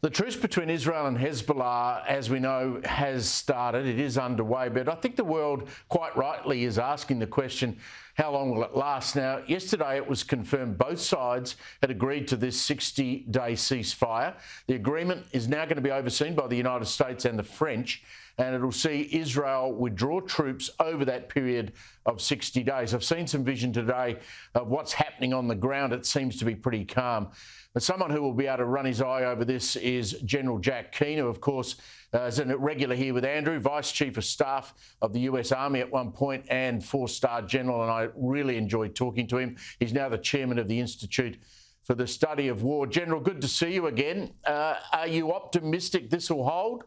The truce between Israel and Hezbollah, as we know, has started. It is underway, but I think the world quite rightly is asking the question, how long will it last? Now, yesterday it was confirmed both sides had agreed to this 60-day ceasefire. The agreement is now going to be overseen by the United States and the French, and it'll see Israel withdraw troops over that period of 60 days. I've seen some vision today of what's happening on the ground. It seems to be pretty calm. But someone who will be able to run his eye over this is General Jack Keane, who, of course, is a regular here with Andrew, Vice Chief of Staff of the US Army at one point and four-star general, and I really enjoyed talking to him. He's now the chairman of the Institute for the Study of War. General, good to see you again. Are you optimistic this will hold?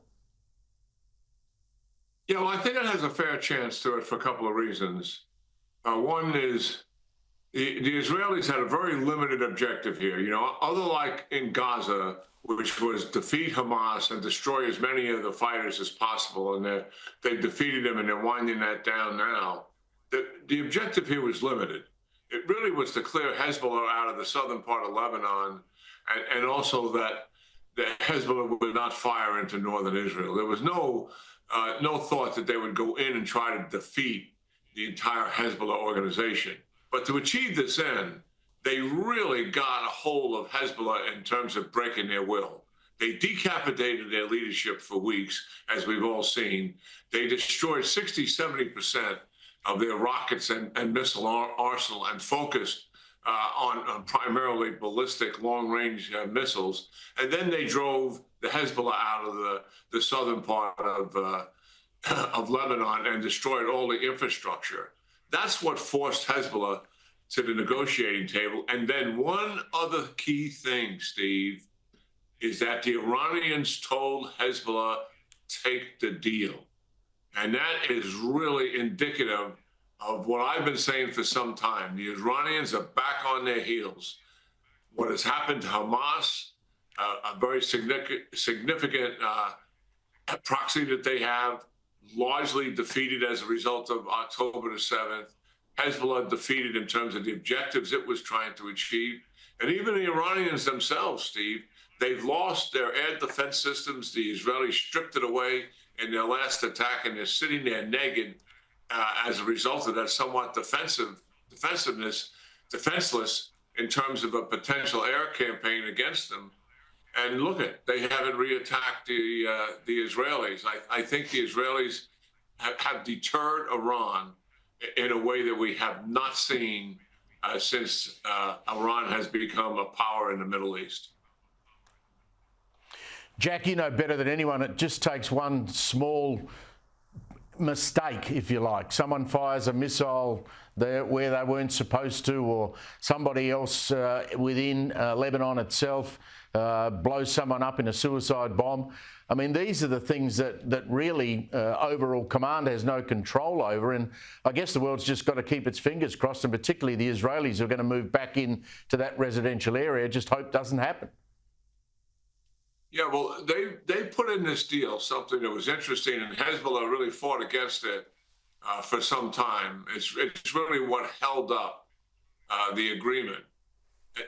Yeah, well, I think it has a fair chance to it for a couple of reasons. One is the Israelis had a very limited objective here. You know, other like in Gaza, which was defeat Hamas and destroy as many of the fighters as possible, and they defeated them and they're winding that down now. The objective here was limited. It really was to clear Hezbollah out of the southern part of Lebanon, and also that the Hezbollah would not fire into northern Israel. There was no thought that they would go in and try to defeat the entire Hezbollah organization. But to achieve this end, they really got a hold of Hezbollah in terms of breaking their will. They decapitated their leadership for weeks, as we've all seen. They destroyed 60-70% of their rockets and missile arsenal and focused on primarily ballistic long-range missiles. And then they drove the Hezbollah out of the southern part of Lebanon and destroyed all the infrastructure. That's what forced Hezbollah to the negotiating table. And then one other key thing, Steve, is that the Iranians told Hezbollah, take the deal. And that is really indicative of what I've been saying for some time. The Iranians are back on their heels. What has happened to Hamas, a very significant proxy that they have, largely defeated as a result of October the 7th. Hezbollah defeated in terms of the objectives it was trying to achieve. And even the Iranians themselves, Steve, they've lost their air defense systems. The Israelis stripped it away in their last attack, and they're sitting there naked as a result of that somewhat defenseless in terms of a potential air campaign against them. And look they haven't reattacked the Israelis. I think the Israelis have deterred Iran in a way that we have not seen since Iran has become a power in the Middle East. Jack, you know better than anyone, it just takes one small mistake, if you like. Someone fires a missile there where they weren't supposed to, or somebody else within Lebanon itself blows someone up in a suicide bomb. I mean, these are the things that really overall command has no control over, and I guess the world's just got to keep its fingers crossed, and particularly the Israelis who are going to move back into that residential area, just hope doesn't happen. Yeah, well, they put in this deal something that was interesting, and Hezbollah really fought against it for some time. It's really what held up the agreement,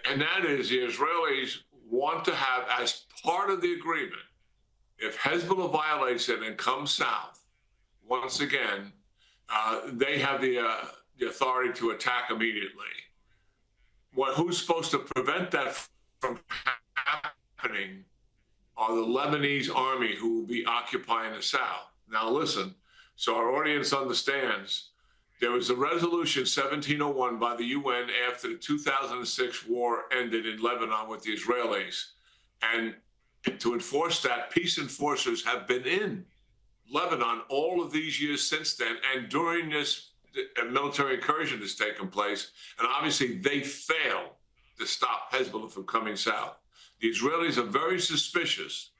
and that is the Israelis want to have, as part of the agreement, if Hezbollah violates it and comes south, once again, they have the authority to attack immediately. Who's supposed to prevent that from happening are the Lebanese army who will be occupying the south. Now listen, so our audience understands, there was a resolution 1701 by the UN after the 2006 war ended in Lebanon with the Israelis. And to enforce that, peace enforcers have been in Lebanon all of these years since then, and during this military incursion that's taken place. And obviously they failed to stop Hezbollah from coming south. The Israelis are very suspicious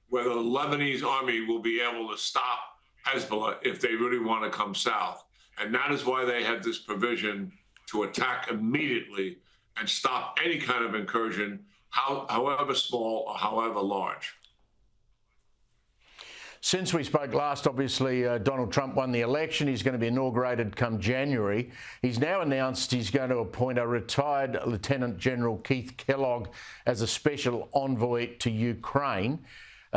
whether the Lebanese army will be able to stop Hezbollah if they really want to come south. And that is why they had this provision to attack immediately and stop any kind of incursion, however small or however large. Since we spoke last, obviously, Donald Trump won the election. He's going to be inaugurated come January. He's now announced he's going to appoint a retired Lieutenant General Keith Kellogg as a special envoy to Ukraine.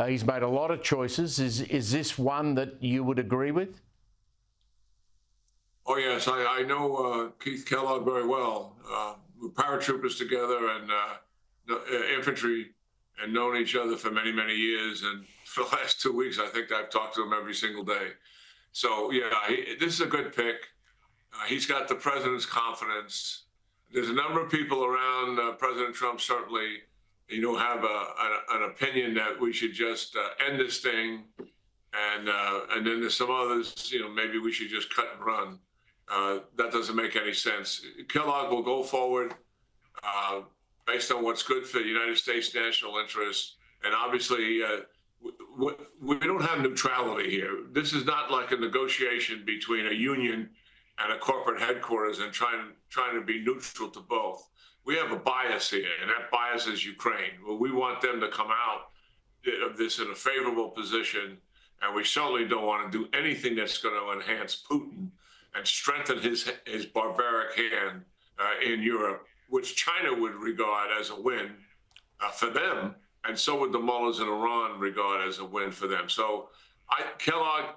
He's made a lot of choices. Is this one that you would agree with? Oh, yes. I know Keith Kellogg very well. We're paratroopers together and infantry, and known each other for many, many years. And for the last 2 weeks, I think I've talked to him every single day. So, yeah, this is a good pick. He's got the president's confidence. There's a number of people around President Trump, certainly, have an opinion that we should just end this thing. And then there's some others, maybe we should just cut and run. That doesn't make any sense. Kellogg will go forward based on what's good for the United States national interest. And obviously, we don't have neutrality here. This is not like a negotiation between a union and a corporate headquarters and trying to be neutral to both. We have a bias here, and that bias is Ukraine. Well, we want them to come out of this in a favorable position, and we certainly don't want to do anything that's going to enhance Putin and strengthen his barbaric hand in Europe, which China would regard as a win for them, and so would the mullahs in Iran regard as a win for them. Kellogg,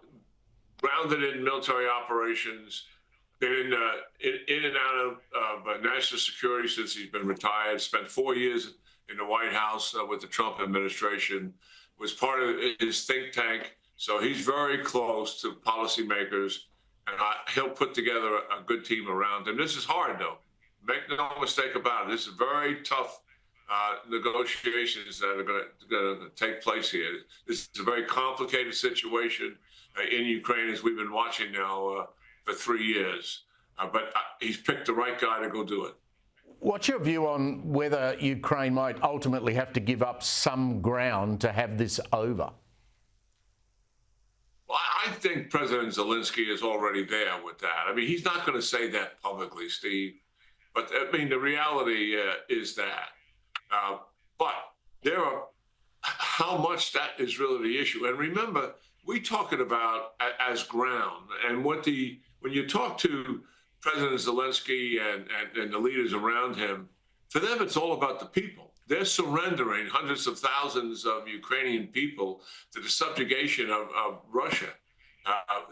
grounded in military operations, been in and out of national security since he's been retired, spent 4 years in the White House with the Trump administration, was part of his think tank, so he's very close to policymakers, and he'll put together a good team around him. This is hard, though. Make no mistake about it. This is very tough negotiations that are going to take place here. This is a very complicated situation in Ukraine, as we've been watching now for 3 years. But he's picked the right guy to go do it. What's your view on whether Ukraine might ultimately have to give up some ground to have this over? Well, I think President Zelensky is already there with that. I mean, he's not going to say that publicly, Steve. But, I mean, the reality is that. But how much that is really the issue. And remember, we're talking about as ground. And when you talk to President Zelensky and the leaders around him, for them, it's all about the people. They're surrendering hundreds of thousands of Ukrainian people to the subjugation of Russia.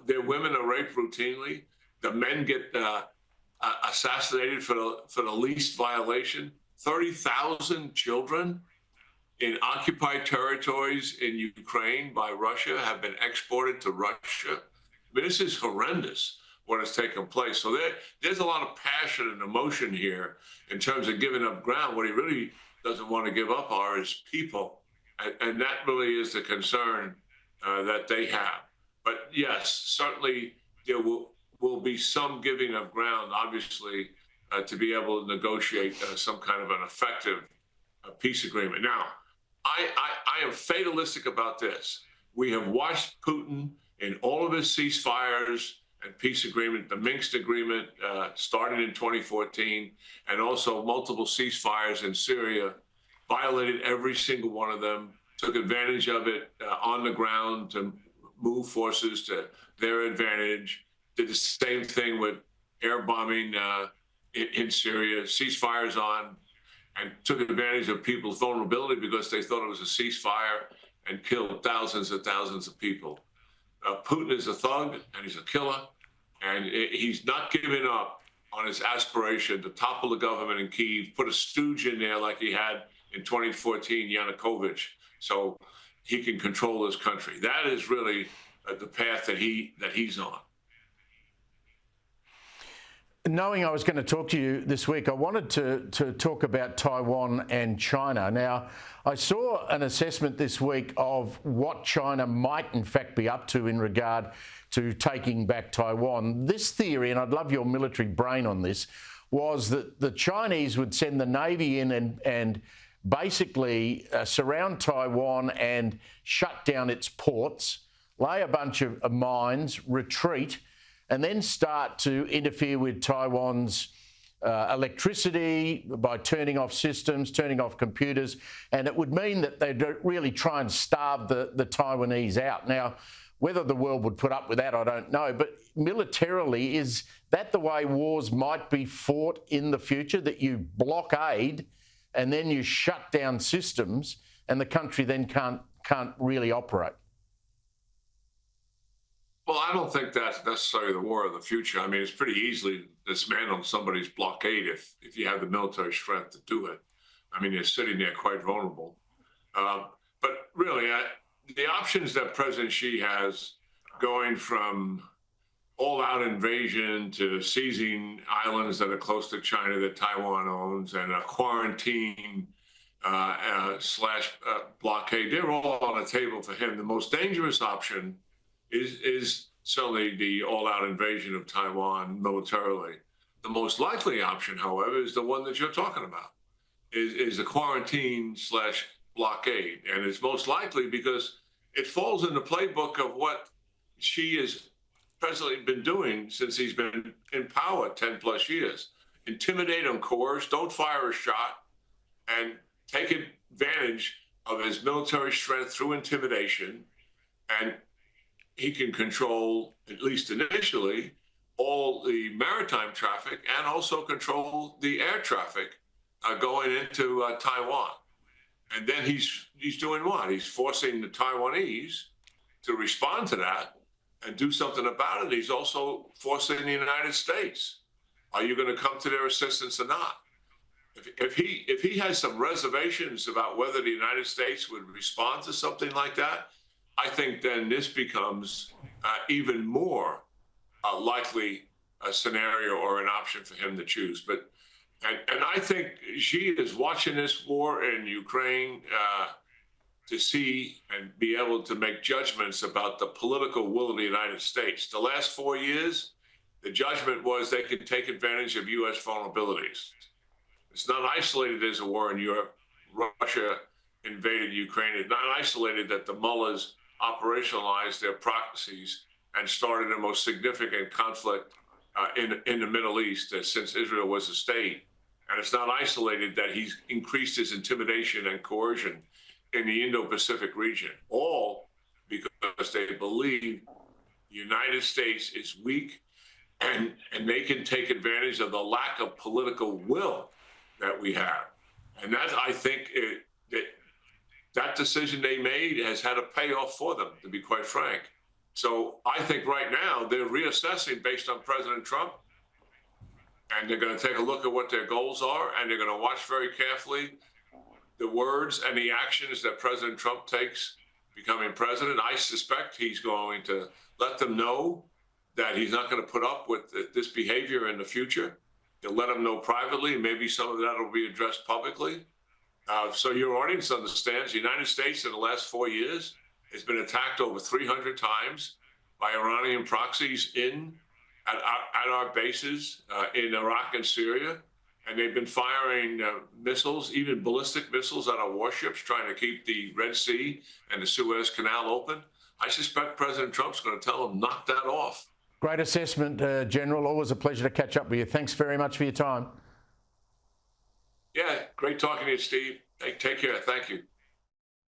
Their women are raped routinely. The men get assassinated for the least violation. 30,000 children in occupied territories in Ukraine by Russia have been exported to Russia. I mean, this is horrendous what has taken place. So there's a lot of passion and emotion here in terms of giving up ground. What he really doesn't want to give up are his people. And that really is the concern that they have. But yes, certainly there will be some giving of ground, obviously, to be able to negotiate some kind of an effective peace agreement. Now, I am fatalistic about this. We have watched Putin in all of his ceasefires and peace agreement, the Minsk agreement started in 2014, and also multiple ceasefires in Syria, violated every single one of them, took advantage of it on the ground to move forces to their advantage, did the same thing with air bombing in Syria, ceasefires on, and took advantage of people's vulnerability because they thought it was a ceasefire and killed thousands and thousands of people. Putin is a thug and he's a killer, and he's not giving up on his aspiration to topple the government in Kyiv, put a stooge in there like he had in 2014, Yanukovych, so he can control his country. That is really the path that he's on. Knowing I was going to talk to you this week, I wanted to talk about Taiwan and China. Now, I saw an assessment this week of what China might in fact be up to in regard to taking back Taiwan. This theory, and I'd love your military brain on this, was that the Chinese would send the Navy in and basically surround Taiwan and shut down its ports, lay a bunch of mines, retreat, and then start to interfere with Taiwan's electricity, by turning off systems, turning off computers, and it would mean that they'd really try and starve the Taiwanese out. Now, whether the world would put up with that, I don't know, but militarily, is that the way wars might be fought in the future, that you blockade and then you shut down systems and the country then can't really operate? Well, I don't think that's necessarily the war of the future. I mean, it's pretty easily dismantle somebody's blockade if you have the military strength to do it. I mean, they're sitting there quite vulnerable. But really, the options that President Xi has, going from all-out invasion to seizing islands that are close to China that Taiwan owns, and a quarantine slash blockade, they're all on the table for him. The most dangerous option is certainly the all-out invasion of Taiwan militarily. The most likely option, however, is the one that you're talking about, is a quarantine slash blockade. And it's most likely because it falls in the playbook of what Xi has presently been doing since he's been in power 10 plus years. Intimidate and coerce, don't fire a shot, and take advantage of his military strength through intimidation. And he can control, at least initially, all the maritime traffic and also control the air traffic going into Taiwan. And then he's doing what? He's forcing the Taiwanese to respond to that and do something about it. He's also forcing the United States. Are you going to come to their assistance or not? If he has some reservations about whether the United States would respond to something like that, I think then this becomes even more likely a scenario or an option for him to choose. But and I think Xi is watching this war in Ukraine to see and be able to make judgments about the political will of the United States. The last 4 years, the judgment was they could take advantage of U.S. vulnerabilities. It's not isolated as a war in Europe. Russia invaded Ukraine. It's not isolated that the mullahs operationalized their proxies and started the most significant conflict in the Middle East since Israel was a state. And it's not isolated that he's increased his intimidation and coercion in the Indo-Pacific region, all because they believe the United States is weak and they can take advantage of the lack of political will that we have. And that, I think, that decision they made has had a payoff for them, to be quite frank. So I think right now they're reassessing based on President Trump, and they're going to take a look at what their goals are, and they're going to watch very carefully the words and the actions that President Trump takes becoming president. I suspect he's going to let them know that he's not going to put up with this behavior in the future. He'll let them know privately. Maybe some of that will be addressed publicly. So your audience understands the United States in the last 4 years has been attacked over 300 times by Iranian proxies at our bases in Iraq and Syria. And they've been firing missiles, even ballistic missiles at our warships, trying to keep the Red Sea and the Suez Canal open. I suspect President Trump's going to tell them, knock that off. Great assessment, General. Always a pleasure to catch up with you. Thanks very much for your time. Yeah, great talking to you, Steve. Hey, take care. Thank you.